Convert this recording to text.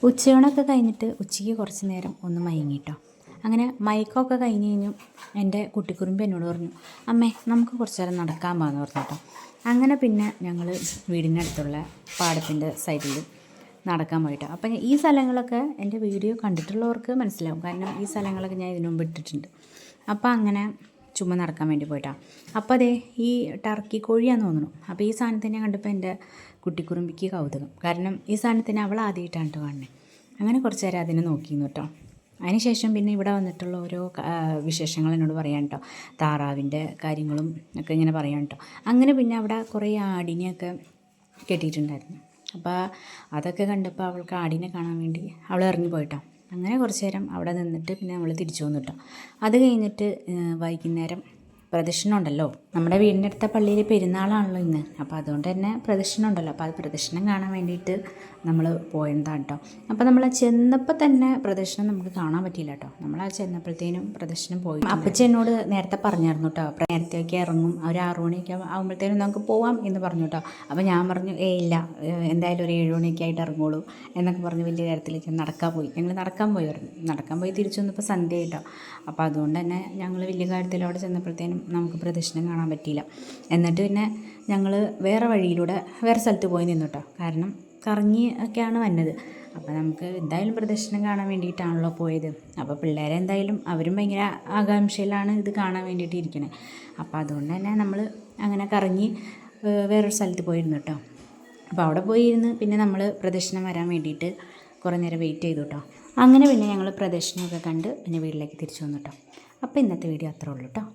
ഉച്ചയൂണൊക്കെ കഴിഞ്ഞിട്ട് ഉച്ചയ്ക്ക് കുറച്ച് നേരം ഒന്ന് മയങ്ങിട്ടോ. അങ്ങനെ മയക്കമൊക്കെ കഴിഞ്ഞ് കഴിഞ്ഞു എൻ്റെ കുട്ടിക്കുറുമ്പ് എന്നോട് പറഞ്ഞു, അമ്മേ നമുക്ക് കുറച്ച് നേരം നടക്കാൻ പോകാമെന്ന് പറഞ്ഞു കേട്ടോ. അങ്ങനെ പിന്നെ ഞങ്ങൾ വീടിനടുത്തുള്ള പാടത്തിൻ്റെ സൈഡിൽ നടക്കാൻ പോയിട്ടോ. അപ്പം ഈ സ്ഥലങ്ങളൊക്കെ എൻ്റെ വീഡിയോ കണ്ടിട്ടുള്ളവർക്ക് മനസ്സിലാവും, കാരണം ഈ സ്ഥലങ്ങളൊക്കെ ഞാൻ ഇതിനു മുമ്പ് ഇട്ടിട്ടുണ്ട്. അപ്പോൾ അങ്ങനെ ചുമ്മാ നടക്കാൻ വേണ്ടി പോയിട്ടാണ്. അപ്പോൾ അതേ ഈ ടർക്കി കോഴിയാന്ന് തോന്നുന്നു. അപ്പോൾ ഈ സാധനത്തിനെ കണ്ടപ്പോൾ എൻ്റെ കുട്ടിക്കുറുമ്പിക്ക് കൗതുകം, കാരണം ഈ സാധനത്തിനെ അവൾ ആദ്യമായിട്ടാണ് കാണുന്നത്. അങ്ങനെ കുറച്ച് നേരം അതിനെ നോക്കിയിരുന്നു കേട്ടോ. അതിനുശേഷം പിന്നെ ഇവിടെ വന്നിട്ടുള്ള ഓരോ വിശേഷങ്ങൾ എന്നോട് പറയാൻ കേട്ടോ, താറാവിൻ്റെ കാര്യങ്ങളും ഒക്കെ ഇങ്ങനെ പറയാൻ കേട്ടോ. അങ്ങനെ പിന്നെ അവിടെ കുറേ ആടിനെയൊക്കെ കെട്ടിയിട്ടുണ്ടായിരുന്നു. അപ്പോൾ അതൊക്കെ കണ്ടപ്പോൾ അവൾക്ക് ആടിനെ കാണാൻ വേണ്ടി അവൾ ഇറങ്ങി പോയിട്ടോ. അങ്ങനെ കുറച്ച് നേരം അവിടെ നിന്നിട്ട് പിന്നെ നമ്മൾ തിരിച്ചു വന്നു കേട്ടോ. അത് കഴിഞ്ഞിട്ട് വൈകുന്നേരം പ്രദക്ഷിണം ഉണ്ടല്ലോ, നമ്മുടെ വീടിൻ്റെ അടുത്ത പള്ളിയിൽ പെരുന്നാളാണല്ലോ ഇന്ന്. അപ്പോൾ അതുകൊണ്ട് തന്നെ പ്രദക്ഷിണം ഉണ്ടല്ലോ, അപ്പോൾ അത് പ്രദക്ഷിണം കാണാൻ വേണ്ടിയിട്ട് നമ്മൾ പോയതാണ് കേട്ടോ. അപ്പോൾ നമ്മൾ ചെന്നപ്പോൾ തന്നെ പ്രദക്ഷിണം നമുക്ക് കാണാൻ പറ്റിയില്ല കേട്ടോ. നമ്മൾ ചെന്നപ്പോഴത്തേനും പ്രദക്ഷിണം പോയി. അപ്പച്ചി എന്നോട് നേരത്തെ പറഞ്ഞായിരുന്നു കേട്ടോ, നേരത്തെയൊക്കെ ഇറങ്ങും, ഒരു 6 മണിയൊക്കെ ആകുമ്പോഴത്തേനും നമുക്ക് പോവാം എന്ന് പറഞ്ഞു കേട്ടോ. അപ്പോൾ ഞാൻ പറഞ്ഞു ഇല്ല, എന്തായാലും ഒരു 7 മണിയൊക്കെ ആയിട്ട് ഇറങ്ങുള്ളൂ എന്നൊക്കെ പറഞ്ഞ് വലിയ കാര്യത്തിലേക്ക് നടക്കാൻ പോയി. ഞങ്ങൾ നടക്കാൻ പോയി തിരിച്ചു വന്നപ്പോൾ സന്ധ്യ കേട്ടോ. അപ്പോൾ അതുകൊണ്ട് തന്നെ ഞങ്ങൾ വലിയ കാര്യത്തിൽ അവിടെ ചെന്നപ്പോഴത്തേനും നമുക്ക് പ്രദക്ഷിണം കാണാൻ പറ്റിയില്ല. എന്നിട്ട് പിന്നെ ഞങ്ങൾ വേറെ വഴിയിലൂടെ വേറെ സ്ഥലത്ത് പോയി നിന്നു കേട്ടോ, കാരണം കറങ്ങി ഒക്കെയാണ് വന്നത്. അപ്പോൾ നമുക്ക് എന്തായാലും പ്രദക്ഷിണം കാണാൻ വേണ്ടിയിട്ടാണല്ലോ പോയത്. അപ്പോൾ പിള്ളേരെ എന്തായാലും അവരും ഭയങ്കര ആകാംക്ഷയിലാണ് ഇത് കാണാൻ വേണ്ടിയിട്ട് ഇരിക്കണേ. അപ്പോൾ അതുകൊണ്ട് തന്നെ നമ്മൾ അങ്ങനെ കറങ്ങി വേറൊരു സ്ഥലത്ത് പോയിരുന്നു കേട്ടോ. അപ്പോൾ അവിടെ പോയിരുന്ന് പിന്നെ നമ്മൾ പ്രദക്ഷിണം വരാൻ വേണ്ടിയിട്ട് കുറേ നേരം വെയിറ്റ് ചെയ്തു കേട്ടോ. അങ്ങനെ പിന്നെ ഞങ്ങൾ പ്രദക്ഷിണമൊക്കെ കണ്ട് പിന്നെ വീട്ടിലേക്ക് തിരിച്ചു വന്നു കേട്ടോ. അപ്പോൾ ഇന്നത്തെ വീഡിയോ അത്രേ ഉള്ളൂ കേട്ടോ.